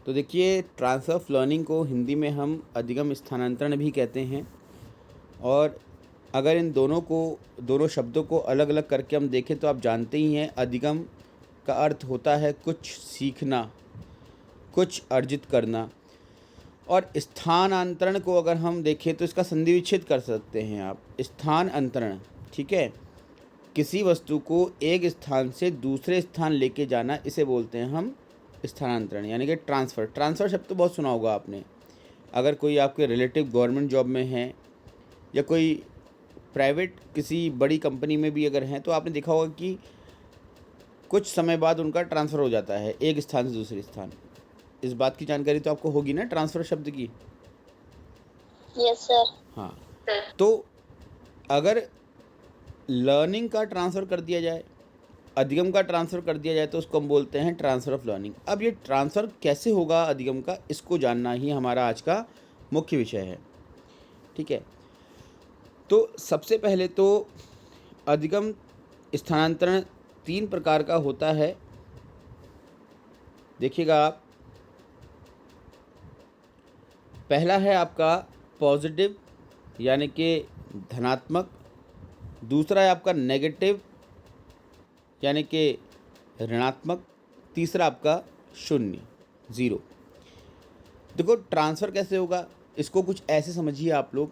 तो देखिए, transfer of learning को हिंदी में हम अधिगम स्थानांतरण भी कहते हैं। और अगर इन दोनों शब्दों को अलग अलग करके हम देखें तो आप जानते ही हैं, अधिगम का अर्थ होता है कुछ सीखना, कुछ अर्जित करना। और स्थानांतरण को अगर हम देखें तो इसका संधि विच्छेद कर सकते हैं आप। स्थान अंतरण, ठीक है, किसी वस्तु को एक स्थान से दूसरे स्थान लेके जाना, इसे बोलते हैं हम स्थानांतरण, यानी कि ट्रांसफ़र। ट्रांसफ़र शब्द तो बहुत सुना होगा आपने। अगर कोई आपके रिलेटिव गवर्नमेंट जॉब में है या कोई प्राइवेट किसी बड़ी कंपनी में भी अगर हैं, तो आपने देखा होगा कि कुछ समय बाद उनका ट्रांसफ़र हो जाता है एक स्थान से दूसरे स्थान। इस बात की जानकारी तो आपको होगी ना, ट्रांसफ़र शब्द की? Yes sir. हाँ। तो अगर लर्निंग का ट्रांसफ़र कर दिया जाए, अधिगम का ट्रांसफ़र कर दिया जाए, तो उसको हम बोलते हैं ट्रांसफ़र ऑफ लर्निंग। अब ये ट्रांसफ़र कैसे होगा अधिगम का, इसको जानना ही हमारा आज का मुख्य विषय है, ठीक है। तो सबसे पहले तो अधिगम स्थानांतरण 3 प्रकार का होता है। देखिएगा आप, पहला है आपका पॉजिटिव यानी कि धनात्मक, दूसरा है आपका नेगेटिव यानी कि ऋणात्मक, तीसरा आपका शून्य, ज़ीरो। देखो ट्रांसफ़र कैसे होगा, इसको कुछ ऐसे समझिए आप लोग,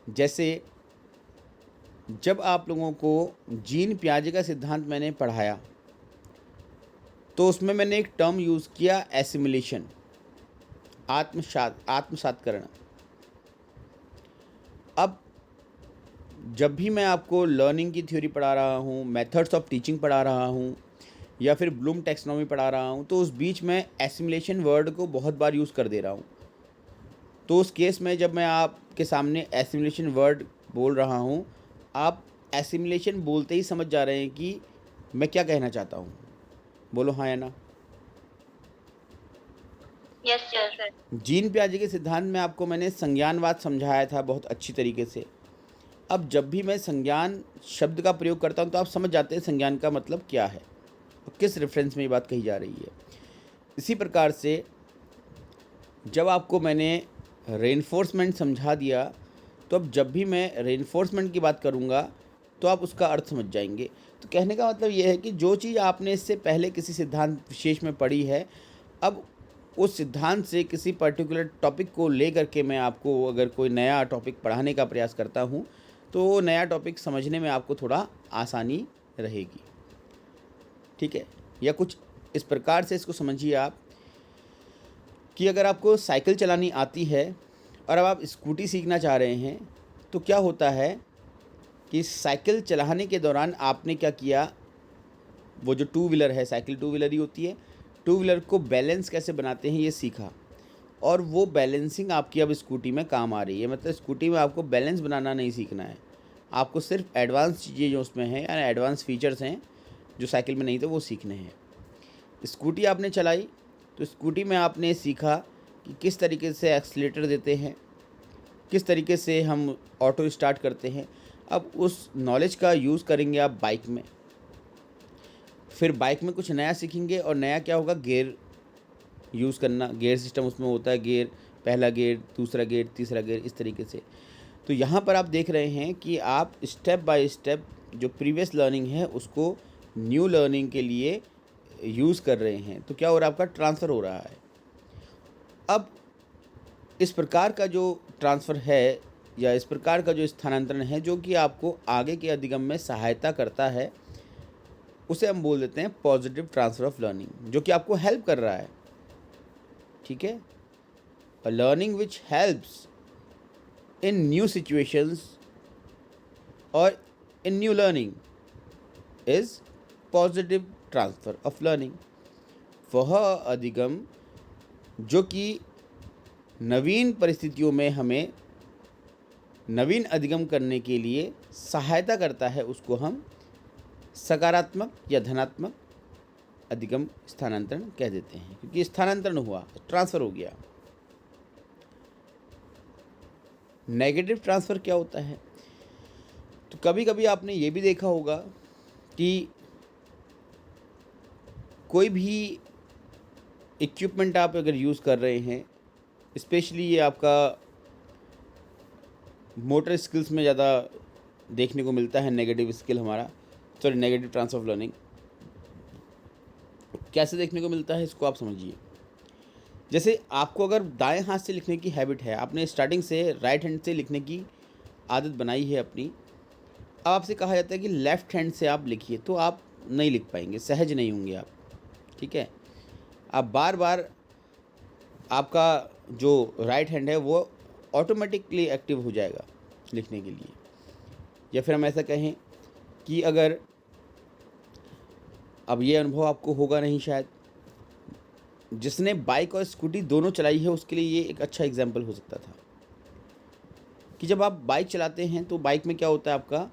जैसे जब आप लोगों को जीन पियाजे का सिद्धांत मैंने पढ़ाया, तो उसमें मैंने एक टर्म यूज़ किया, एसिमिलेशन, आत्मसातकरण। अब जब भी मैं आपको लर्निंग की थ्योरी पढ़ा रहा हूँ, मेथड्स ऑफ टीचिंग पढ़ा रहा हूँ, या फिर ब्लूम टैक्सोनॉमी पढ़ा रहा हूँ, तो उस बीच में एसिमिलेशन वर्ड को बहुत बार यूज़ कर दे रहा हूँ। तो उस केस में जब मैं आपके सामने एसिमिलेशन वर्ड बोल रहा हूँ, आप एसिमिलेशन बोलते ही समझ जा रहे हैं कि मैं क्या कहना चाहता हूँ। बोलो हाँ या ना? Yes sir. जीन पियाजे के सिद्धांत में आपको मैंने संज्ञानवाद समझाया था बहुत अच्छी तरीके से। अब जब भी मैं संज्ञान शब्द का प्रयोग करता हूँ, तो आप समझ जाते हैं संज्ञान का मतलब क्या है और किस रेफरेंस में ये बात कही जा रही है। इसी प्रकार से जब आपको मैंने रेनफोर्समेंट समझा दिया, तो अब जब भी मैं रेनफोर्समेंट की बात करूँगा, तो आप उसका अर्थ समझ जाएंगे। तो कहने का मतलब ये है कि जो चीज़ आपने इससे पहले किसी सिद्धांत विशेष में पढ़ी है, अब उस सिद्धांत से किसी पर्टिकुलर टॉपिक को ले करके मैं आपको अगर कोई नया टॉपिक पढ़ाने का प्रयास करता हूँ, तो वो नया टॉपिक समझने में आपको थोड़ा आसानी रहेगी, ठीक है। या कुछ इस प्रकार से इसको समझिए आप, कि अगर आपको साइकिल चलानी आती है और अब आप स्कूटी सीखना चाह रहे हैं, तो क्या होता है कि साइकिल चलाने के दौरान आपने क्या किया, वो जो टू व्हीलर है, साइकिल टू व्हीलर ही होती है, टू व्हीलर को बैलेंस कैसे बनाते हैं ये सीखा, और वो बैलेंसिंग आपकी अब स्कूटी में काम आ रही है। मतलब स्कूटी में आपको बैलेंस बनाना नहीं सीखना है, आपको सिर्फ एडवांस चीज़ें जो उसमें हैं, यानी एडवांस फीचर्स हैं जो साइकिल में नहीं थे, वो सीखने हैं। स्कूटी आपने चलाई, तो स्कूटी में आपने सीखा कि किस तरीके से एक्सीलेटर देते हैं, किस तरीके से हम ऑटो स्टार्ट करते हैं। अब उस नॉलेज का यूज़ करेंगे आप बाइक में, फिर बाइक में कुछ नया सीखेंगे, और नया क्या होगा, गियर यूज़ करना। गियर सिस्टम उसमें होता है, गियर, पहला गियर, दूसरा गियर, तीसरा गियर, इस तरीके से। तो यहाँ पर आप देख रहे हैं कि आप स्टेप बाय स्टेप जो प्रीवियस लर्निंग है उसको न्यू लर्निंग के लिए यूज़ कर रहे हैं। तो क्या हो रहा है, आपका ट्रांसफ़र हो रहा है। अब इस प्रकार का जो ट्रांसफ़र है, या इस प्रकार का जो स्थानांतरण है, जो कि आपको आगे के अधिगम में सहायता करता है, उसे हम बोल देते हैं पॉजिटिव ट्रांसफ़र ऑफ लर्निंग, जो कि आपको हेल्प कर रहा है, ठीक है। A learning which helps in new situations और in new learning is positive transfer of learning. वह अधिगम जो कि नवीन परिस्थितियों में हमें नवीन अधिगम करने के लिए सहायता करता है, उसको हम सकारात्मक या धनात्मक अधिगम स्थानांतरण कह देते हैं, क्योंकि स्थानांतरण हुआ, ट्रांसफ़र हो गया। नेगेटिव ट्रांसफ़र क्या होता है, तो कभी कभी आपने ये भी देखा होगा कि कोई भी इक्विपमेंट आप अगर यूज़ कर रहे हैं, स्पेशली ये आपका मोटर स्किल्स में ज़्यादा देखने को मिलता है, नेगेटिव स्किल हमारा, sorry negative transfer of learning. कैसे देखने को मिलता है इसको आप समझिए। जैसे आपको अगर दाएं हाथ से लिखने की हैबिट है, आपने स्टार्टिंग से राइट हैंड से लिखने की आदत बनाई है अपनी, अब आपसे कहा जाता है कि लेफ़्ट हैंड से आप लिखिए, तो आप नहीं लिख पाएंगे, सहज नहीं होंगे आप, ठीक है। आप बार बार आपका जो राइट हैंड है वो ऑटोमेटिकली एक्टिव हो जाएगा लिखने के लिए। या फिर हम ऐसा कहें कि अगर अब ये अनुभव आपको होगा नहीं शायद, जिसने बाइक और स्कूटी दोनों चलाई है उसके लिए ये एक अच्छा एग्जाम्पल हो सकता था कि जब आप बाइक चलाते हैं तो बाइक में क्या होता है, आपका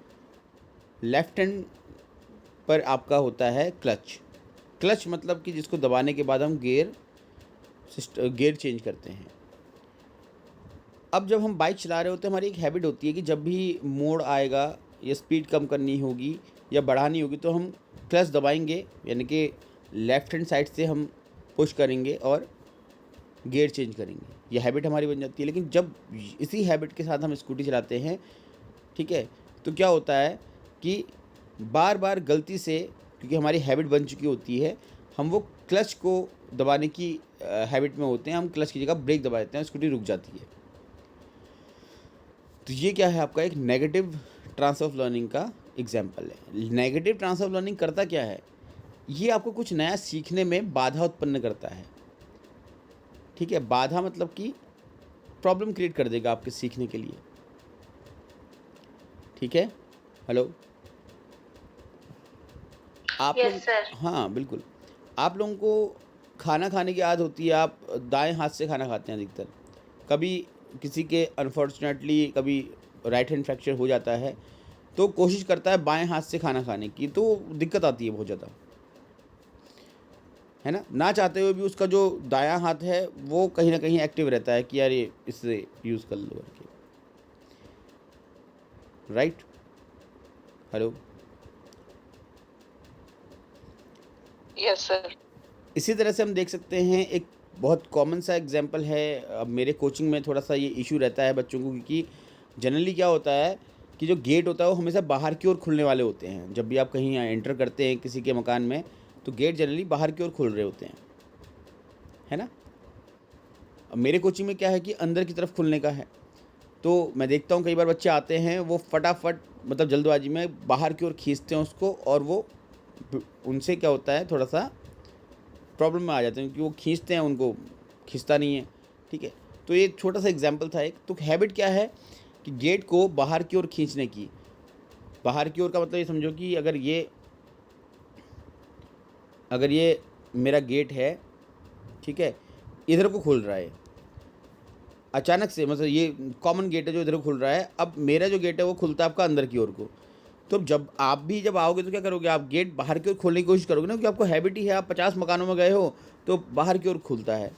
लेफ़्ट हैंड पर आपका होता है क्लच। क्लच मतलब कि जिसको दबाने के बाद हम गियर चेंज करते हैं। अब जब हम बाइक चला रहे होते हैं, हमारी एक हैबिट होती है कि जब भी मोड़ आएगा या स्पीड कम करनी होगी या बढ़ानी होगी तो हम क्लच दबाएंगे, यानी कि लेफ़्ट हैंड साइड से हम पुश करेंगे और गियर चेंज करेंगे। ये हैबिट हमारी बन जाती है। लेकिन जब इसी हैबिट के साथ हम स्कूटी चलाते हैं, ठीक है, तो क्या होता है कि बार बार गलती से, क्योंकि हमारी हैबिट बन चुकी होती है, हम वो क्लच को दबाने की हैबिट में होते हैं, हम क्लच की जगह ब्रेक दबा देते हैं, स्कूटी रुक जाती है। तो ये क्या है, आपका एक नेगेटिव ट्रांसफर ऑफ लर्निंग का एग्जाम्पल है। नेगेटिव ट्रांसफर ऑफ लर्निंग करता क्या है, ये आपको कुछ नया सीखने में बाधा उत्पन्न करता है, ठीक है। बाधा मतलब कि प्रॉब्लम क्रिएट कर देगा आपके सीखने के लिए, ठीक है। हेलो, आप Yes, लोग, sir. हाँ बिल्कुल, आप लोगों को खाना खाने की आदत होती है, आप दाएं हाथ से खाना खाते हैं अधिकतर। कभी किसी के अनफॉर्चुनेटली कभी राइट हैंड फ्रैक्चर हो जाता है तो कोशिश करता है बाएं हाथ से खाना खाने की, तो दिक्कत आती है बहुत ज़्यादा, है ना चाहते हुए भी उसका जो दायां हाथ है वो कहीं ना कहीं एक्टिव रहता है कि यार ये इससे यूज़ कर लो करके, राइट। Hello, Yes, sir. इसी तरह से हम देख सकते हैं, एक बहुत कॉमन सा एग्जांपल है। अब मेरे कोचिंग में थोड़ा सा ये इशू रहता है बच्चों को, क्योंकि जनरली क्या होता है कि जो गेट होता है वो हमेशा बाहर की ओर खुलने वाले होते हैं। जब भी आप कहीं एंटर करते हैं किसी के मकान में तो गेट जनरली बाहर की ओर खुल रहे होते हैं, है ना। अब मेरे कोचिंग में क्या है कि अंदर की तरफ खुलने का है, तो मैं देखता हूँ कई बार बच्चे आते हैं वो फटाफट मतलब जल्दबाजी में बाहर की ओर खींचते हैं उसको, और वो उनसे क्या होता है, थोड़ा सा प्रॉब्लम में आ जाते हैं, क्योंकि वो खींचते हैं, उनको खींचता नहीं है, ठीक है। तो ये छोटा सा एग्जांपल था एक। तो हैबिट क्या है कि गेट को बाहर की ओर खींचने की। बाहर की ओर का मतलब ये समझो कि अगर ये मेरा गेट है, ठीक है, इधर को खुल रहा है अचानक से, मतलब ये कॉमन गेट है जो इधर को खुल रहा है। अब मेरा जो गेट है वो खुलता है आपका अंदर की ओर को। तो जब आओगे तो क्या करोगे, आप गेट बाहर की ओर खोलने की कोशिश करोगे ना, क्योंकि आपको हैबिट ही है, आप 50 मकानों में गए हो तो बाहर की ओर खुलता है,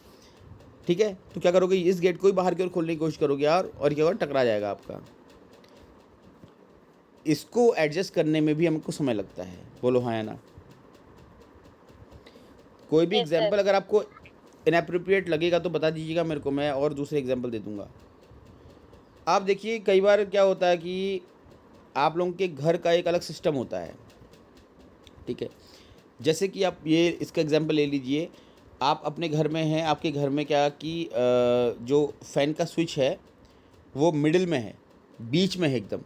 ठीक है। तो क्या करोगे, इस गेट को ही बाहर की ओर खोलने की कोशिश करोगे यार, और क्या होगा, टकरा जाएगा आपका। इसको एडजस्ट करने में भी हमको समय लगता है, बोलो हाँ या ना। कोई भी Yes, sir. एग्जाम्पल अगर आपको इनएप्रोप्रिएट लगेगा तो बता दीजिएगा मेरे को, मैं और दूसरे एग्जाम्पल दे दूंगा। आप देखिए कई बार क्या होता है कि आप लोगों के घर का एक अलग सिस्टम होता है, ठीक है। जैसे कि आप ये इसका एग्जांपल ले लीजिए, आप अपने घर में हैं, आपके घर में क्या कि जो फ़ैन का स्विच है वो मिडिल में है, बीच में है एकदम।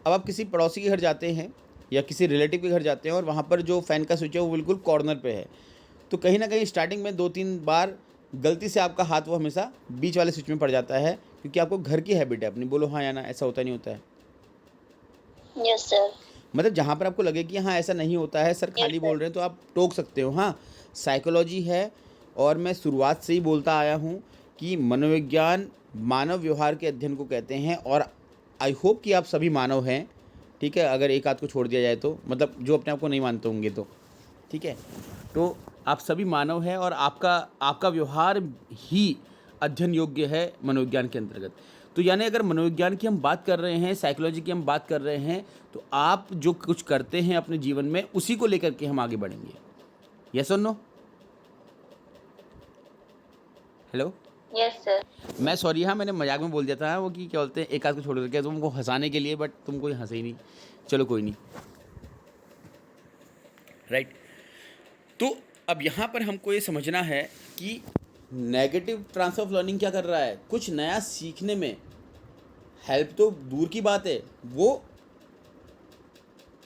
अब आप किसी पड़ोसी के घर जाते हैं या किसी रिलेटिव के घर जाते हैं और वहाँ पर जो फ़ैन का स्विच है वो बिल्कुल कॉर्नर पे है, तो कहीं ना कहीं स्टार्टिंग में 2-3 बार गलती से आपका हाथ वो हमेशा बीच वाले स्विच में पड़ जाता है, क्योंकि आपको घर की हैबिट है अपनी। बोलो हाँ या ना, ऐसा होता नहीं होता है। Yes, sir. मतलब जहाँ पर आपको लगे कि हाँ ऐसा नहीं होता है सर, खाली Yes, बोल sir. रहे हैं, तो आप टोक सकते हो। हाँ, साइकोलॉजी है, और मैं शुरुआत से ही बोलता आया हूँ कि मनोविज्ञान मानव व्यवहार के अध्ययन को कहते हैं, और आई होप कि आप सभी मानव हैं, ठीक है, अगर एक आध को छोड़ दिया जाए तो, मतलब जो अपने आप को नहीं मानते होंगे तो, ठीक है। तो आप सभी मानव हैं और आपका व्यवहार ही अध्ययन योग्य है मनोविज्ञान के अंतर्गत। तो यानी अगर मनोविज्ञान की हम बात कर रहे हैं, साइकोलॉजी की हम बात कर रहे हैं, तो आप जो कुछ करते हैं अपने जीवन में उसी को लेकर के हम आगे बढ़ेंगे। यस और नो? हेलो। Yes, sir. मैं सॉरी, हाँ मैंने मजाक में बोल दिया था वो कि क्या बोलते हैं, एक आध को छोड़ करके तुमको हंसाने के लिए, बट तुम कोई हंसे ही नहीं। चलो कोई नहीं, राइट। तो अब यहाँ पर हमको ये समझना है कि नेगेटिव ट्रांसफर ऑफ लर्निंग क्या कर रहा है, कुछ नया सीखने में हेल्प तो दूर की बात है, वो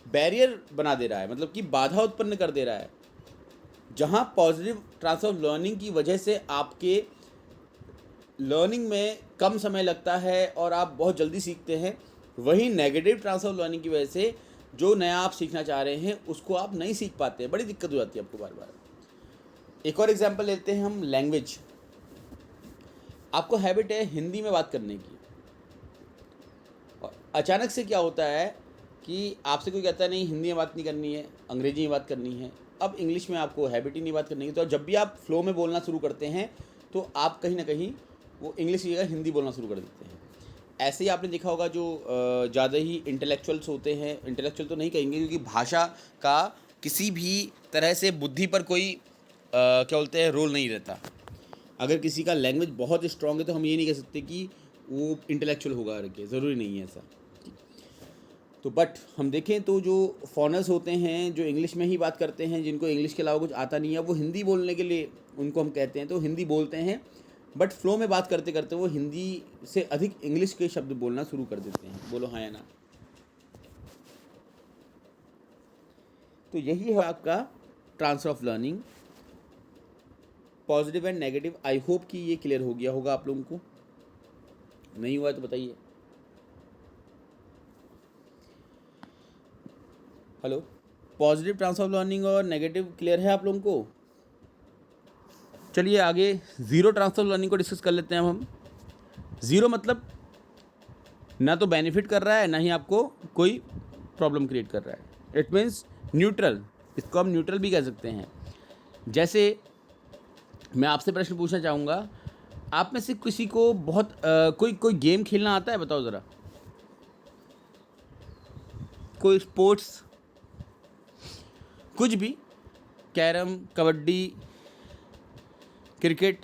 बैरियर बना दे रहा है, मतलब कि बाधा उत्पन्न कर दे रहा है। जहाँ पॉजिटिव ट्रांसफर ऑफ लर्निंग की वजह से आपके लर्निंग में कम समय लगता है और आप बहुत जल्दी सीखते हैं, वहीं नेगेटिव ट्रांसफर ऑफ लर्निंग की वजह से जो नया आप सीखना चाह रहे हैं उसको आप नहीं सीख पाते हैं, बड़ी दिक्कत हो जाती है आपको बार बार। एक और एग्जांपल लेते हैं हम, लैंग्वेज। आपको हैबिट है हिंदी में बात करने की, और अचानक से क्या होता है कि आपसे कोई कहता है नहीं हिंदी में बात नहीं करनी है, अंग्रेजी में बात करनी है। अब इंग्लिश में आपको हैबिट ही नहीं बात करने की, तो जब भी आप फ्लो में बोलना शुरू करते हैं तो आप कहीं ना कहीं वो इंग्लिश की जगह हिंदी बोलना शुरू कर देते हैं। ऐसे ही आपने देखा होगा जो ज़्यादा ही इंटेलेक्चुअल्स होते हैं, इंटेलेक्चुअल तो नहीं कहेंगे क्योंकि भाषा का किसी भी तरह से बुद्धि पर कोई क्या बोलते हैं रोल नहीं रहता। अगर किसी का लैंग्वेज बहुत स्ट्रॉन्ग है तो हम ये नहीं कह सकते कि वो इंटेलेक्चुअल होगा करके, ज़रूरी नहीं है ऐसा। तो बट हम देखें तो जो फॉरेनर्स होते हैं जो इंग्लिश में ही बात करते हैं, जिनको इंग्लिश के अलावा कुछ आता नहीं है, वो हिंदी बोलने के लिए उनको हम कहते हैं तो हिंदी बोलते हैं, बट फ्लो में बात करते करते वो हिंदी से अधिक इंग्लिश के शब्द बोलना शुरू कर देते हैं। बोलो हाँ या ना। तो यही है आपका transfer of learning, positive and negative. I hope कि ये क्लियर हो गया होगा आप लोगों को, नहीं हुआ तो बताइए। Hello, positive transfer of learning और नेगेटिव क्लियर है आप लोगों को? चलिए आगे ज़ीरो ट्रांसफर ऑफ लर्निंग को डिस्कस कर लेते हैं हम। ज़ीरो मतलब ना तो बेनिफिट कर रहा है ना ही आपको कोई प्रॉब्लम क्रिएट कर रहा है। इट मीन्स न्यूट्रल, इसको हम न्यूट्रल भी कह सकते हैं। जैसे मैं आपसे प्रश्न पूछना चाहूँगा, आप में से किसी को बहुत कोई गेम खेलना आता है? बताओ ज़रा, कोई स्पोर्ट्स, कुछ भी, कैरम, कबड्डी, क्रिकेट,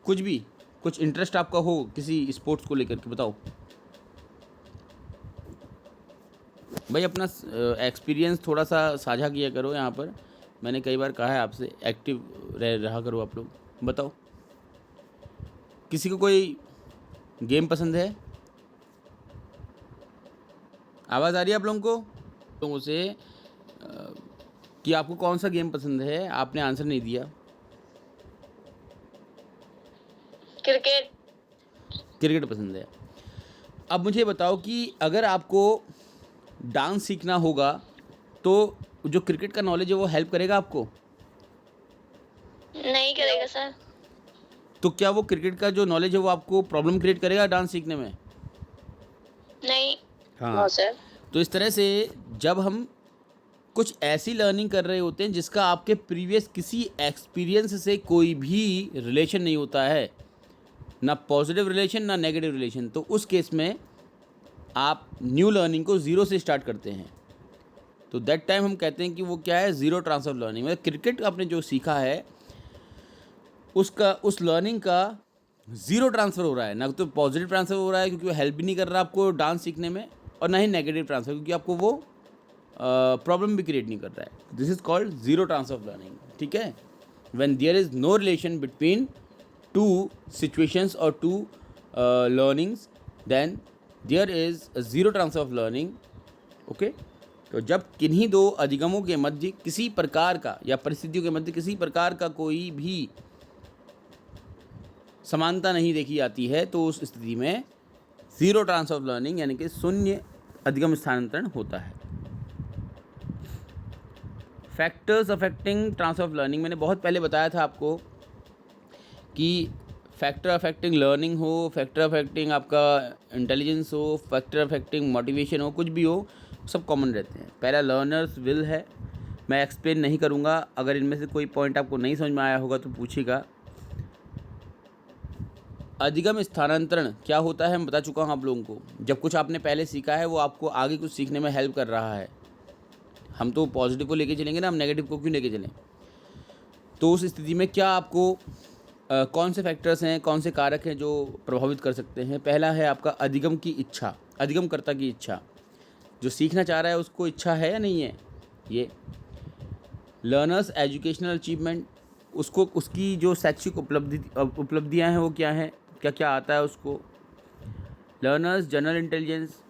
कुछ भी, कुछ इंटरेस्ट आपका हो किसी स्पोर्ट्स को लेकर के, बताओ भाई। अपना एक्सपीरियंस थोड़ा सा साझा किया करो यहाँ पर। मैंने कई बार कहा है आपसे एक्टिव रहा करो आप लोग। बताओ, किसी को कोई गेम पसंद है? आवाज़ आ रही है आप लोगों को? लोगों से कि आपको कौन सा गेम पसंद है, आपने आंसर नहीं दिया। क्रिकेट। क्रिकेट पसंद है। अब मुझे बताओ कि अगर आपको डांस सीखना होगा तो जो क्रिकेट का नॉलेज है वो हेल्प करेगा आपको? नहीं करेगा सर। तो क्या वो क्रिकेट का जो नॉलेज है वो आपको प्रॉब्लम क्रिएट करेगा डांस सीखने में? नहीं। हाँ सर। तो इस तरह से जब हम कुछ ऐसी लर्निंग कर रहे होते हैं जिसका आपके प्रीवियस किसी एक्सपीरियंस से कोई भी रिलेशन नहीं होता है, ना पॉजिटिव रिलेशन ना नेगेटिव रिलेशन, तो उस केस में आप न्यू लर्निंग को ज़ीरो से स्टार्ट करते हैं। तो दैट टाइम हम कहते हैं कि वो क्या है, ज़ीरो ट्रांसफर लर्निंग। मतलब क्रिकेट आपने जो सीखा है उसका, उस लर्निंग का ज़ीरो ट्रांसफ़र हो रहा है, ना तो पॉजिटिव ट्रांसफ़र हो रहा है क्योंकि वो हेल्प भी नहीं कर रहा आपको डांस सीखने में, और ना ही नेगेटिव ट्रांसफ़र क्योंकि आपको वो प्रॉब्लम भी क्रिएट नहीं कर रहा है। This is called zero transfer of learning. ठीक है, when there is no relation between two situations और two learnings, then there is a zero transfer of learning. Okay, तो जब किन्हीं दो अधिगमों के मध्य किसी प्रकार का या परिस्थितियों के मध्य किसी प्रकार का कोई भी समानता नहीं देखी जाती है तो उस स्थिति में ज़ीरो ट्रांसफर ऑफ लर्निंग यानी कि शून्य अधिगम स्थानांतरण होता है। Factors affecting transfer of learning, मैंने बहुत पहले बताया था आपको कि फैक्टर अफेक्टिंग लर्निंग हो, फैक्टर अफेक्टिंग आपका इंटेलिजेंस हो, फैक्टर अफेक्टिंग मोटिवेशन हो, कुछ भी हो, सब कॉमन रहते हैं। पहला लर्नर्स विल है, मैं एक्सप्लेन नहीं करूँगा। अगर इनमें से कोई पॉइंट आपको नहीं समझ में आया होगा तो पूछिएगा। अधिगम स्थानांतरण क्या होता है मैं बता चुका हूँ आप लोगों को। जब कुछ आपने पहले सीखा है वो आपको आगे कुछ सीखने में हेल्प कर रहा है। हम तो पॉजिटिव को लेके चलेंगे ना, हम नेगेटिव को क्यों लेके चलें? तो उस स्थिति में क्या आपको कौन से फैक्टर्स हैं, कौन से कारक हैं जो प्रभावित कर सकते हैं? पहला है आपका अधिगम की इच्छा, अधिगमकर्ता की इच्छा। जो सीखना चाह रहा है उसको इच्छा है या नहीं है? ये लर्नर्स एजुकेशनल अचीवमेंट, उसको उसकी जो शैक्षिक उपलब्धियां हैं वो क्या हैं, क्या क्या आता है उसको। लर्नर्स जनरल इंटेलिजेंस,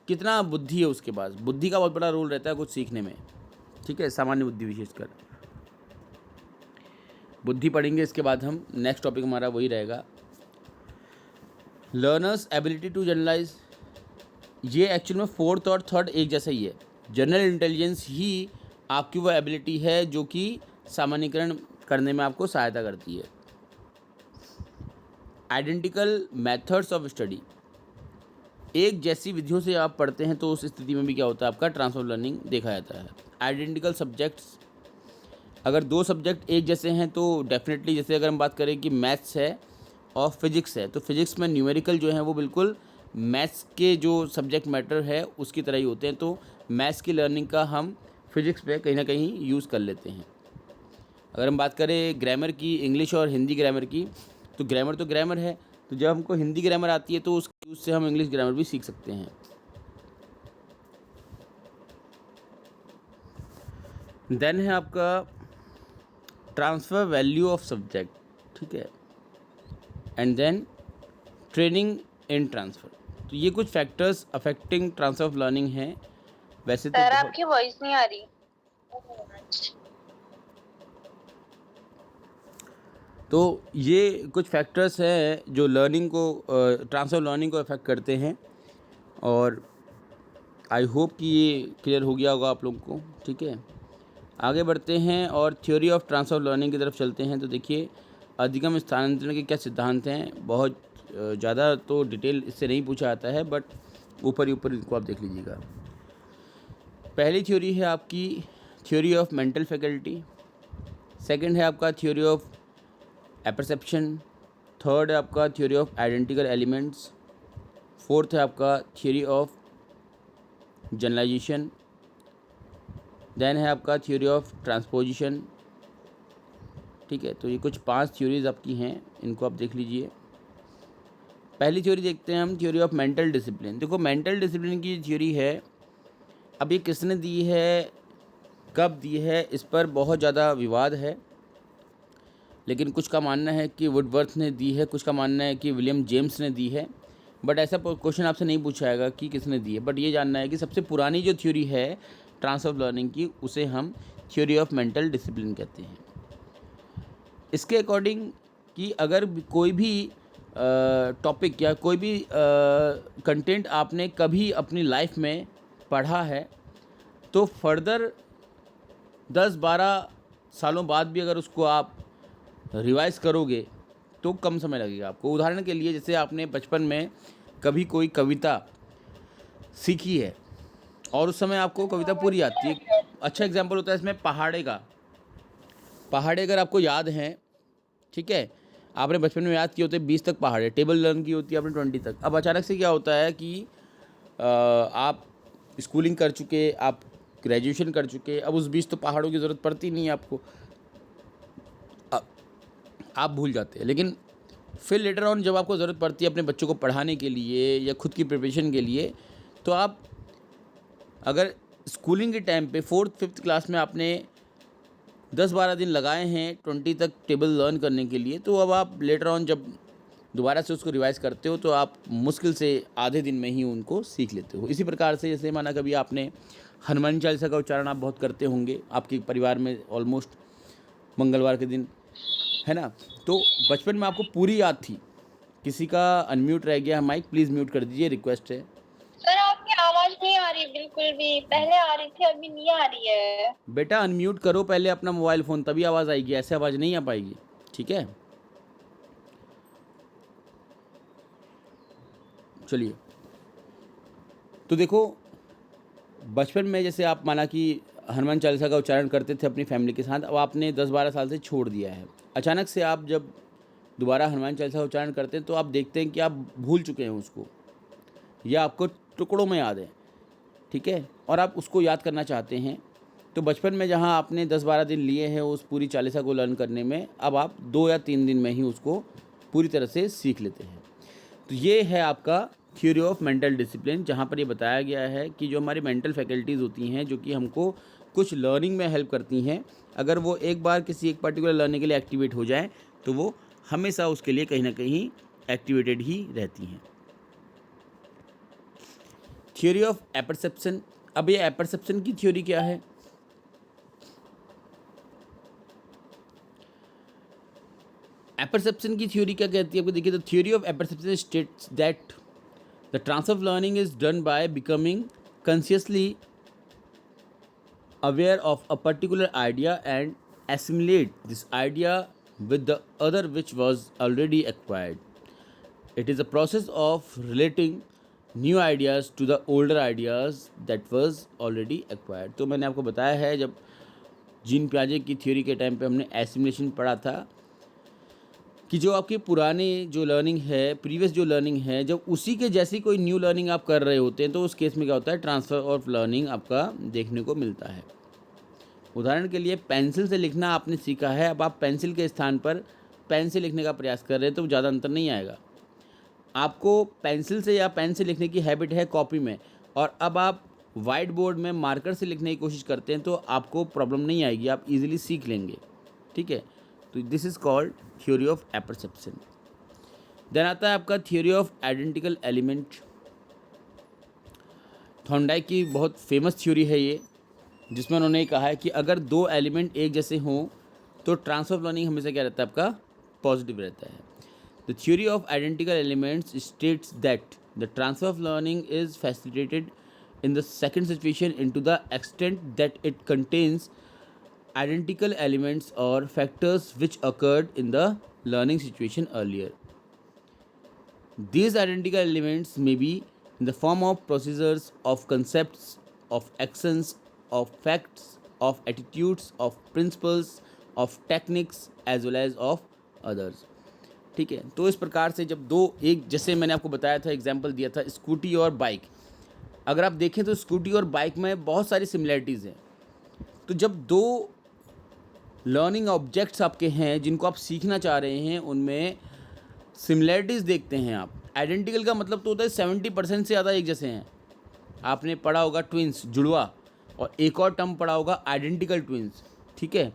कितना बुद्धि है उसके पास, बुद्धि का बहुत बड़ा रोल रहता है कुछ सीखने में, ठीक है, सामान्य बुद्धि विशेषकर। बुद्धि पढ़ेंगे इसके बाद हम, नेक्स्ट टॉपिक हमारा वही रहेगा। लर्नर्स एबिलिटी टू जनरलाइज, ये एक्चुअल में फोर्थ और थर्ड एक जैसा ही है। जनरल इंटेलिजेंस ही आपकी वो एबिलिटी है जो कि सामान्यीकरण करने में आपको सहायता करती है। आइडेंटिकल मेथड्स ऑफ स्टडी, एक जैसी विधियों से आप पढ़ते हैं तो उस स्थिति में भी क्या होता है, आपका ट्रांसफर लर्निंग देखा जाता है। आइडेंटिकल सब्जेक्ट्स, अगर दो सब्जेक्ट एक जैसे हैं तो डेफिनेटली, जैसे अगर हम बात करें कि मैथ्स है और फिजिक्स है, तो फिजिक्स में न्यूमेरिकल जो है वो बिल्कुल मैथ्स के जो सब्जेक्ट मैटर है उसकी तरह ही होते हैं, तो मैथ्स की लर्निंग का हम फिजिक्स पे कहीं ना कहीं यूज़ कर लेते हैं। अगर हम बात करें ग्रामर की, इंग्लिश और हिंदी ग्रामर की, तो ग्रामर है, तो जब हमको हिंदी ग्रामर आती है तो उसके यूज़ से हम इंग्लिश ग्रामर भी सीख सकते हैं। देन है आपका ट्रांसफ़र वैल्यू ऑफ सब्जेक्ट, ठीक है, and then training in transfer. तो ये कुछ factors affecting transfer of learning हैं। वैसे तो सर आपकी वॉइस नहीं आ रही। तो ये कुछ फैक्टर्स हैं जो लर्निंग को, ट्रांसफ़र लर्निंग को अफेक्ट करते हैं, और आई होप कि ये क्लियर हो गया होगा आप लोगों को, ठीक है। आगे बढ़ते हैं और थ्योरी ऑफ ट्रांसफ़र लर्निंग की तरफ चलते हैं। तो देखिए, अधिगम स्थानांतरण के क्या सिद्धांत हैं, बहुत ज़्यादा तो डिटेल इससे नहीं पूछा जाता है, बट ऊपर ही ऊपर इनको आप देख लीजिएगा। पहली थ्योरी है आपकी theory of mental faculty, second है आपका थ्योरी ऑफ एपरसेप्शन, थर्ड है आपका theory of identical elements, fourth है आपका थ्योरी ऑफ जनरलाइजेशन, देन है आपका थ्योरी ऑफ ट्रांसपोजिशन, ठीक है। तो ये कुछ 5 थ्योरीज आपकी हैं, इनको आप देख लीजिए। पहली थ्योरी देखते हैं हम, थ्योरी ऑफ मेंटल डिसिप्लिन। देखो, मेंटल डिसिप्लिन की थ्योरी है, अब ये किसने दी है, कब दी है, इस पर बहुत ज़्यादा विवाद है, लेकिन कुछ का मानना है कि वुडवर्थ ने दी है, कुछ का मानना है कि विलियम जेम्स ने दी है। बट ऐसा क्वेश्चन आपसे नहीं पूछा जाएगा कि किसने दी है, बट ये जानना है कि सबसे पुरानी जो थ्योरी है ट्रांसफर लर्निंग की, उसे हम थ्योरी ऑफ मेंटल डिसिप्लिन कहते हैं। इसके अकॉर्डिंग कि अगर कोई भी टॉपिक या कोई भी कंटेंट आपने कभी अपनी लाइफ में पढ़ा है, तो फर्दर 10-12 सालों बाद भी अगर उसको आप रिवाइज करोगे तो कम समय लगेगा आपको। उदाहरण के लिए, जैसे आपने बचपन में कभी कोई कविता सीखी है और उस समय आपको कविता पूरी आती है। अच्छा एग्जाम्पल होता है इसमें पहाड़े का। पहाड़े अगर आपको याद हैं, ठीक है, आपने बचपन में याद किए होते 20 तक पहाड़े, टेबल लर्न की होती है आपने 20 तक। अब अचानक से क्या होता है कि आप स्कूलिंग कर चुके, आप ग्रेजुएशन कर चुके, अब उस 20 तो पहाड़ों की ज़रूरत पड़ती नहीं है आपको, आप भूल जाते हैं। लेकिन फिर लेटर ऑन जब आपको ज़रूरत पड़ती है अपने बच्चों को पढ़ाने के लिए या खुद की प्रिपरेशन के लिए, तो आप अगर स्कूलिंग के टाइम पे 4th-5th क्लास में आपने 10-12 दिन लगाए हैं 20 तक टेबल लर्न करने के लिए, तो अब आप लेटर ऑन जब दोबारा से उसको रिवाइज़ करते हो तो आप मुश्किल से आधे दिन में ही उनको सीख लेते हो। इसी प्रकार से, जैसे माना कभी आपने हनुमान चालीसा का उच्चारण आप बहुत करते होंगे, आपके परिवार में ऑलमोस्ट मंगलवार के दिन, है ना, तो बचपन में आपको पूरी याद थी। किसी का अनम्यूट रह गया माइक, प्लीज़ म्यूट कर दीजिए, रिक्वेस्ट है। सर आपकी आवाज नहीं आ रही बिल्कुल भी, पहले आ रही थी अभी नहीं आ रही है। बेटा अनम्यूट करो पहले अपना मोबाइल फ़ोन, तभी आवाज़ आएगी, ऐसे आवाज़ नहीं आ पाएगी, ठीक है। चलिए, तो देखो, बचपन में जैसे आप माना कि हनुमान चालीसा का उच्चारण करते थे अपनी फैमिली के साथ, अब आपने 10-12 साल से छोड़ दिया है। अचानक से आप जब दोबारा हनुमान चालीसा का उच्चारण करते हैं तो आप देखते हैं कि आप भूल चुके हैं उसको, या आपको टुकड़ों में याद है, ठीक है, और आप उसको याद करना चाहते हैं। तो बचपन में जहाँ आपने 10-12 दिन लिए हैं उस पूरी चालीसा को लर्न करने में, अब आप 2 या 3 दिन में ही उसको पूरी तरह से सीख लेते हैं। तो ये है आपका थ्योरी ऑफ मेंटल डिसिप्लिन, जहाँ पर ये बताया गया है कि जो हमारी मेंटल फैकल्टीज़ होती हैं जो कि हमको कुछ लर्निंग में हेल्प करती हैं, अगर वो एक बार किसी एक पर्टिकुलर लर्निंग के लिए एक्टिवेट हो जाएँ तो वो हमेशा उसके लिए कहीं ना कहीं एक्टिवेटेड ही रहती हैं। Theory of apperception. अब ये एपरसेप्शन की थ्योरी क्या है? एपरसेप्शन की थ्योरी क्या कहती है आपको देखिए, the theory of apperception states that the transfer of learning is done by becoming consciously aware of a particular idea and assimilate this idea with the other which was already acquired. It is a process of relating new ideas to the older ideas that was already acquired. तो मैंने आपको बताया है जब gene पियाजे की theory के time पे हमने एसिमिलेशन पढ़ा था कि जो आपकी पुरानी जो लर्निंग है, प्रीवियस जो लर्निंग है, जब उसी के जैसी कोई न्यू लर्निंग आप कर रहे होते हैं तो उस केस में क्या होता है, ट्रांसफ़र ऑफ लर्निंग आपका देखने को मिलता है। उदाहरण के लिए पेंसिल से लिखना आपने सीखा है, अब आप पेंसिल के स्थान पर पेन से लिखने का प्रयास कर रहे हैं तो ज़्यादा अंतर नहीं आएगा। आपको पेंसिल से या पेन से लिखने की हैबिट है कॉपी में, और अब आप वाइट बोर्ड में मार्कर से लिखने की कोशिश करते हैं तो आपको प्रॉब्लम नहीं आएगी, आप इजीली सीख लेंगे। ठीक है, तो this is called theory of apperception. Then आता है आपका theory of identical element. Thorndike की बहुत फेमस थ्योरी है ये, जिसमें उन्होंने कहा है कि अगर दो एलिमेंट एक जैसे हों तो ट्रांसफर ऑफ लर्निंग हमेशा क्या रहता है, आपका पॉजिटिव रहता है। The theory of identical elements states that the transfer of learning is facilitated in the second situation into the extent that it contains identical elements or factors which occurred in the learning situation earlier. These identical elements may be in the form of procedures, of concepts, of actions, of facts, of attitudes, of principles, of techniques as well as of others. ठीक है, तो इस प्रकार से जब दो एक, जैसे मैंने आपको बताया था, एग्जाम्पल दिया था स्कूटी और बाइक, अगर आप देखें तो स्कूटी और बाइक में बहुत सारी सिमिलैरिटीज़ हैं। तो जब दो लर्निंग ऑब्जेक्ट्स आपके हैं जिनको आप सीखना चाह रहे हैं, उनमें सिमिलैरिटीज़ देखते हैं आप, आइडेंटिकल का मतलब तो होता है 70% से ज़्यादा एक जैसे हैं। आपने पढ़ा होगा ट्विंस, जुड़वा, और एक और टर्म पढ़ा होगा आइडेंटिकल ट्विंस। ठीक है,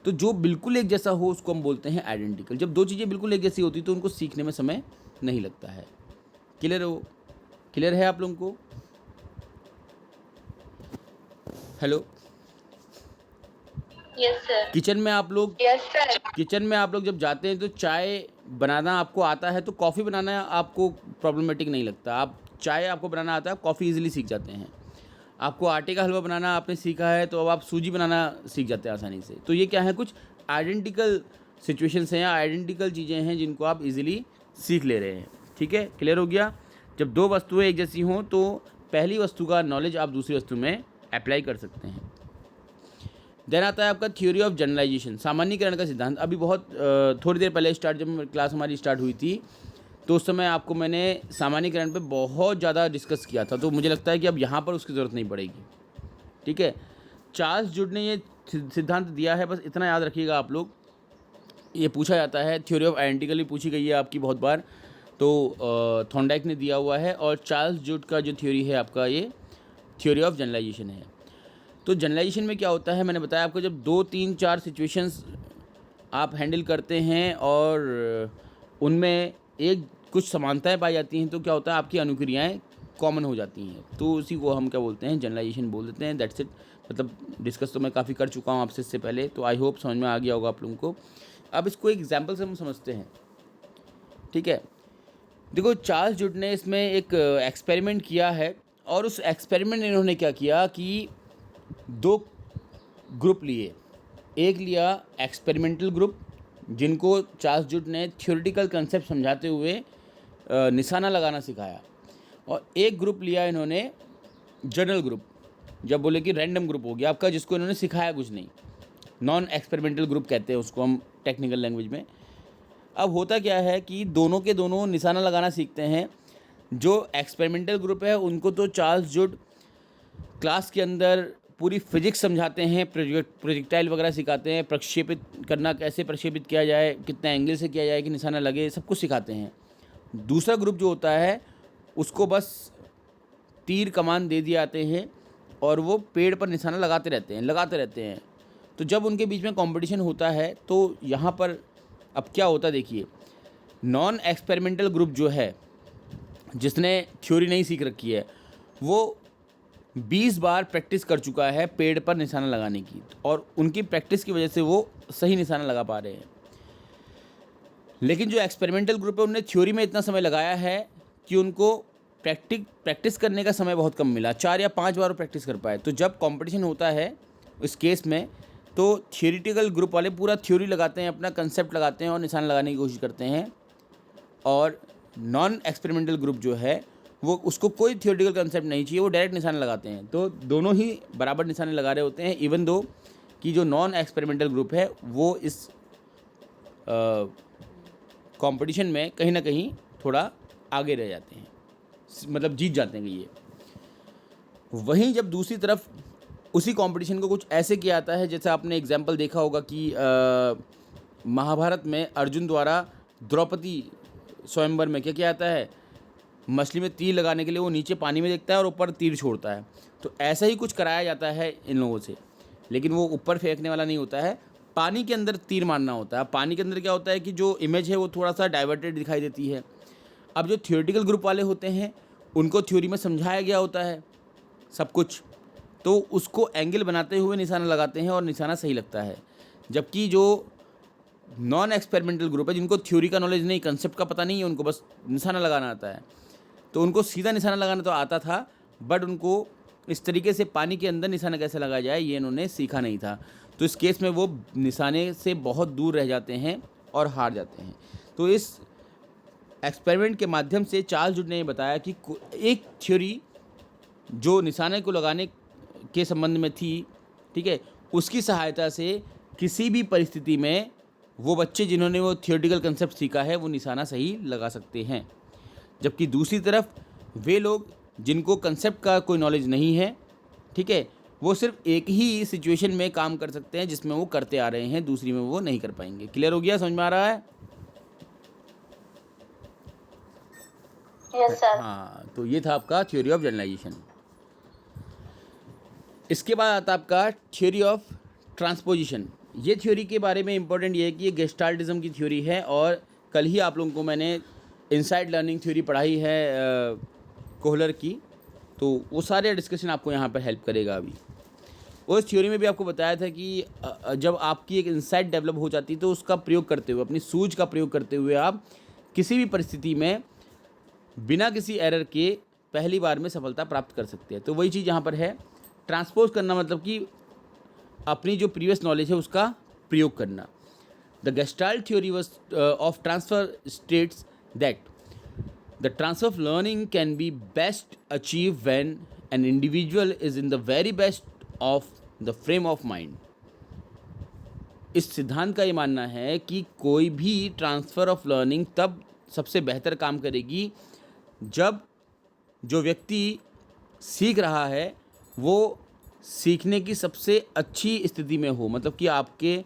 तो जो बिल्कुल एक जैसा हो उसको हम बोलते हैं आइडेंटिकल। जब दो चीज़ें बिल्कुल एक जैसी होती तो उनको सीखने में समय नहीं लगता है। क्लियर है आप लोगों को? Hello, yes sir. किचन में आप लोग जब जाते हैं तो चाय बनाना आपको आता है तो कॉफ़ी बनाना आपको प्रॉब्लमेटिक नहीं लगता। आप चाय आपको बनाना आता है, कॉफ़ी इजीली सीख जाते हैं। आपको आटे का हलवा बनाना आपने सीखा है तो अब आप सूजी बनाना सीख जाते हैं आसानी से। तो ये क्या है, कुछ आइडेंटिकल सिचुएशंस हैं या आइडेंटिकल चीज़ें हैं जिनको आप इजीली सीख ले रहे हैं। ठीक है, क्लियर हो गया? जब दो वस्तुएं एक जैसी हों तो पहली वस्तु का नॉलेज आप दूसरी वस्तु में अप्लाई कर सकते हैं। देन आता है आपका थ्योरी ऑफ जनरलाइजेशन, सामान्यीकरण का सिद्धांत। अभी बहुत थोड़ी देर पहले जब क्लास हमारी स्टार्ट हुई थी तो उस समय आपको मैंने सामान्यीकरण पे बहुत ज़्यादा डिस्कस किया था, तो मुझे लगता है कि अब यहाँ पर उसकी ज़रूरत नहीं पड़ेगी। ठीक है, चार्ल्स जुड ने ये सिद्धांत दिया है, बस इतना याद रखिएगा आप लोग। ये पूछा जाता है, थ्योरी ऑफ आइडेंटिकल भी पूछी गई है आपकी बहुत बार, तो थॉर्नडाइक ने दिया हुआ है, और चार्ल्स जुड का जो थ्योरी है आपका, ये थ्योरी ऑफ जनरलाइजेशन है। तो जनरलाइजेशन में क्या होता है, मैंने बताया आपको, जब 2, 3, 4 सिचुएशंस आप हैंडल करते हैं और उनमें एक कुछ समानताएं पाई जाती हैं तो क्या होता है, आपकी अनुक्रियाएं कॉमन हो जाती हैं, तो उसी को हम क्या बोलते हैं, जनरलाइजेशन बोल देते हैं। That's it. मतलब डिस्कस तो मैं काफ़ी कर चुका हूँ आपसे इससे पहले, तो आई होप समझ में आ गया होगा आप लोगों को। अब इसको एक एग्जाम्पल से हम समझते हैं। ठीक है, देखो चार्ल्स जुड ने इसमें एक एक्सपेरिमेंट किया है, और उस एक्सपेरिमेंट में इन्होंने क्या किया कि 2 ग्रुप लिए। एक लिया एक्सपेरिमेंटल ग्रुप, जिनको चार्ल्स जुड ने थ्योरेटिकल कंसेप्ट समझाते हुए निशाना लगाना सिखाया, और एक ग्रुप लिया इन्होंने जनरल ग्रुप, जब बोले कि रैंडम ग्रुप हो गया आपका, जिसको इन्होंने सिखाया कुछ नहीं, नॉन एक्सपेरिमेंटल ग्रुप कहते हैं उसको हम टेक्निकल लैंग्वेज में। अब होता क्या है कि दोनों के दोनों निशाना लगाना सीखते हैं। जो एक्सपेरिमेंटल ग्रुप है उनको तो चार्ल्स जुड क्लास के अंदर पूरी फिजिक्स समझाते हैं, प्रोजेक्टाइल वगैरह सिखाते हैं, प्रक्षेपित करना कैसे प्रक्षेपित किया जाए, कितने एंगल से किया जाए कि निशाना लगे, सब कुछ सिखाते हैं। दूसरा ग्रुप जो होता है उसको बस तीर कमान दे दिए जाते हैं और वो पेड़ पर निशाना लगाते रहते हैं। तो जब उनके बीच में कंपटीशन होता है तो यहाँ पर अब क्या होता है देखिए, नॉन एक्सपेरिमेंटल ग्रुप जो है, जिसने थ्योरी नहीं सीख रखी है, वो 20 बार प्रैक्टिस कर चुका है पेड़ पर निशाना लगाने की, और उनकी प्रैक्टिस की वजह से वो सही निशाना लगा पा रहे हैं। लेकिन जो एक्सपेरिमेंटल ग्रुप है उन्होंने थ्योरी में इतना समय लगाया है कि उनको प्रैक्टिस करने का समय बहुत कम मिला, 4 या 5 बार प्रैक्टिस कर पाए। तो जब कंपटीशन होता है इस केस में, तो थियोरिटिकल ग्रुप वाले पूरा थ्योरी लगाते हैं, अपना कंसेप्ट लगाते हैं और निशाना लगाने की कोशिश करते हैं, और नॉन एक्सपेरिमेंटल ग्रुप जो है वो उसको कोई थियोरिटिकल कंसेप्ट नहीं चाहिए, वो डायरेक्ट निशाने लगाते हैं। तो दोनों ही बराबर निशाने लगा रहे होते हैं, इवन दो कि जो नॉन एक्सपेरिमेंटल ग्रुप है वो इस कंपटीशन में कहीं ना कहीं थोड़ा आगे रह जाते हैं, मतलब जीत जाते हैं ये। वहीं जब दूसरी तरफ उसी कंपटीशन को कुछ ऐसे किया जाता है, जैसे आपने एग्जाम्पल देखा होगा कि महाभारत में अर्जुन द्वारा द्रौपदी स्वयंवर में क्या किया जाता है, मछली में तीर लगाने के लिए वो नीचे पानी में देखता है और ऊपर तीर छोड़ता है। तो ऐसा ही कुछ कराया जाता है इन लोगों से, लेकिन वो ऊपर फेंकने वाला नहीं होता है, पानी के अंदर तीर मारना होता है। पानी के अंदर क्या होता है कि जो इमेज है वो थोड़ा सा डाइवर्टेड दिखाई देती है। अब जो थियोरेटिकल ग्रुप वाले होते हैं उनको थ्योरी में समझाया गया होता है सब कुछ, तो उसको एंगल बनाते हुए निशाना लगाते हैं और निशाना सही लगता है। जबकि जो नॉन एक्सपेरिमेंटल ग्रुप है, जिनको थ्योरी का नॉलेज नहीं, कंसेप्ट का पता नहीं है, उनको बस निशाना लगाना आता है, तो उनको सीधा निशाना लगाना तो आता था, बट उनको इस तरीके से पानी के अंदर निशाना कैसे लगाया जाए ये इन्होंने सीखा नहीं था। तो इस केस में वो निशाने से बहुत दूर रह जाते हैं और हार जाते हैं। तो इस एक्सपेरिमेंट के माध्यम से चार्ल्स जुड ने बताया कि एक थ्योरी जो निशाने को लगाने के संबंध में थी, ठीक है, उसकी सहायता से किसी भी परिस्थिति में वो बच्चे जिन्होंने वो थियोरेटिकल कंसेप्ट सीखा है वो निशाना सही लगा सकते हैं। जबकि दूसरी तरफ वे लोग जिनको कंसेप्ट का कोई नॉलेज नहीं है, ठीक है, वो सिर्फ एक ही सिचुएशन में काम कर सकते हैं जिसमें वो करते आ रहे हैं, दूसरी में वो नहीं कर पाएंगे। क्लियर हो गया, समझ में आ रहा है? Yes sir. हाँ, तो ये था आपका थ्योरी ऑफ जनरलाइजेशन। इसके बाद आता आपका थ्योरी ऑफ ट्रांसपोजिशन। ये थ्योरी के बारे में इंपॉर्टेंट ये है कि ये गेस्टाल्टिज्म की थ्योरी है, और कल ही आप लोगों को मैंने इनसाइड लर्निंग थ्योरी पढ़ाई है कोहलर की, तो वो सारे डिस्कशन आपको यहाँ पर हेल्प करेगा। अभी उस थ्योरी में भी आपको बताया था कि जब आपकी एक इंसाइट डेवलप हो जाती है तो उसका प्रयोग करते हुए, अपनी सूझ का प्रयोग करते हुए आप किसी भी परिस्थिति में बिना किसी एरर के पहली बार में सफलता प्राप्त कर सकते हैं। तो वही चीज़ यहाँ पर है, ट्रांसपोज करना मतलब कि अपनी जो प्रीवियस नॉलेज है उसका प्रयोग करना। The gestalt theory was of transfer states that the transfer of learning can be best achieve when an individual is in the very best of the frame of mind. इस सिद्धांत का ये मानना है कि कोई भी ट्रांसफ़र ऑफ लर्निंग तब सबसे बेहतर काम करेगी जब जो व्यक्ति सीख रहा है वो सीखने की सबसे अच्छी स्थिति में हो, मतलब कि आपके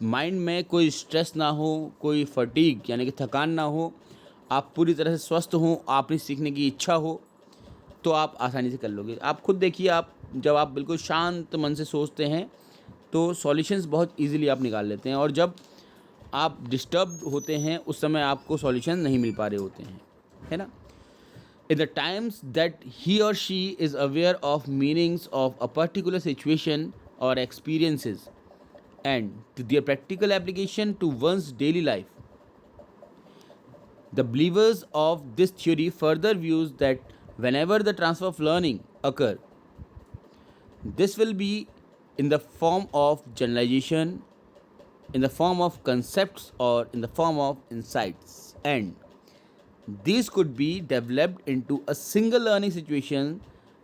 माइंड में कोई स्ट्रेस ना हो, कोई फटीग यानी कि थकान ना हो, आप पूरी तरह से स्वस्थ हों, आपकी सीखने की इच्छा हो, तो आप आसानी से कर लोगे। आप खुद देखिए, आप जब आप बिल्कुल शांत मन से सोचते हैं तो सॉल्यूशंस बहुत इजीली आप निकाल लेते हैं, और जब आप डिस्टर्ब होते हैं उस समय आपको सॉल्यूशन नहीं मिल पा रहे होते हैं, है ना। In the times that he or she is aware of meanings of a particular situation or experiences and to their practical application to one's daily life, the believers of this theory further views that whenever the transfer of learning occur, this will be in the form of generalization, in the form of concepts, or in the form of insights, and these could be developed into a single learning situation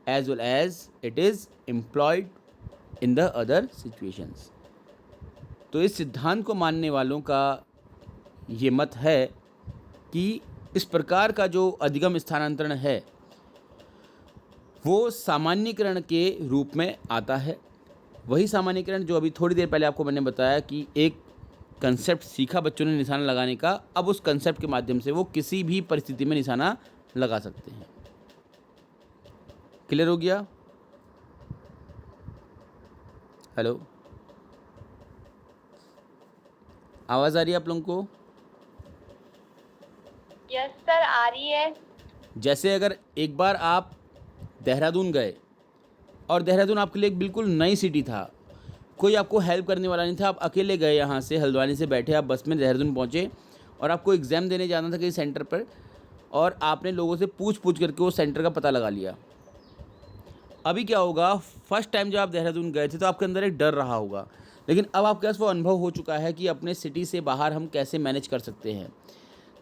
as well as it is employed in the other situations. तो इस सिद्धांत को मानने वालों का ये मत है कि इस प्रकार का जो अधिगम स्थानांतरण है वो सामान्यीकरण के रूप में आता है। वही सामान्यीकरण जो अभी थोड़ी देर पहले आपको मैंने बताया कि एक कंसेप्ट सीखा बच्चों ने निशाना लगाने का, अब उस कंसेप्ट के माध्यम से वो किसी भी परिस्थिति में निशाना लगा सकते हैं। क्लियर हो गया? हेलो, आवाज़ आ रही है आप लोगों को? यस सर, आ रही है। जैसे अगर एक बार आप देहरादून गए और देहरादून आपके लिए एक बिल्कुल नई सिटी था, कोई आपको हेल्प करने वाला नहीं था, आप अकेले गए, यहाँ से हल्द्वानी से बैठे आप बस में देहरादून पहुँचे और आपको एग्ज़ाम देने जाना था किसी सेंटर पर, और आपने लोगों से पूछ करके वो सेंटर का पता लगा लिया। अभी क्या होगा, फर्स्ट टाइम जब आप देहरादून गए थे तो आपके अंदर एक डर रहा होगा, लेकिन अब आपके पास वो अनुभव हो चुका है कि अपने सिटी से बाहर हम कैसे मैनेज कर सकते हैं।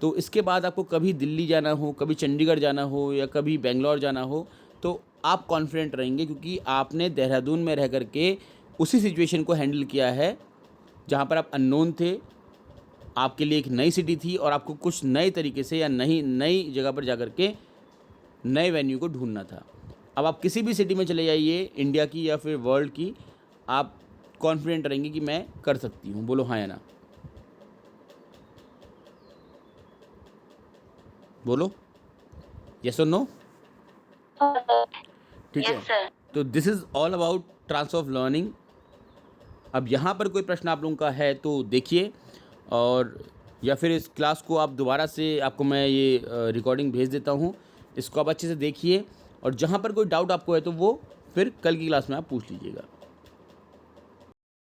तो इसके बाद आपको कभी दिल्ली जाना हो, कभी चंडीगढ़ जाना हो या कभी बेंगलोर जाना हो, तो आप कॉन्फिडेंट रहेंगे क्योंकि आपने देहरादून में रह कर के उसी सिचुएशन को हैंडल किया है जहाँ पर आप अननोन थे, आपके लिए एक नई सिटी थी और आपको कुछ नए तरीके से या नई जगह पर जा कर के नए वेन्यू को ढूंढना था। अब आप किसी भी सिटी में चले जाइए, इंडिया की या फिर वर्ल्ड की, आप कॉन्फिडेंट रहेंगे कि मैं कर सकती हूँ। बोलो हाँ या ना? बोलो यस और नो। ठीक है, यस सर। तो this is all about transfer of learning. अब यहाँ पर कोई प्रश्न आप लोगों का है तो देखिए, और या फिर इस क्लास को आप दोबारा से, आपको मैं ये रिकॉर्डिंग भेज देता हूँ, इसको आप अच्छे से देखिए और जहाँ पर कोई डाउट आपको है तो वो फिर कल की क्लास में आप पूछ लीजिएगा।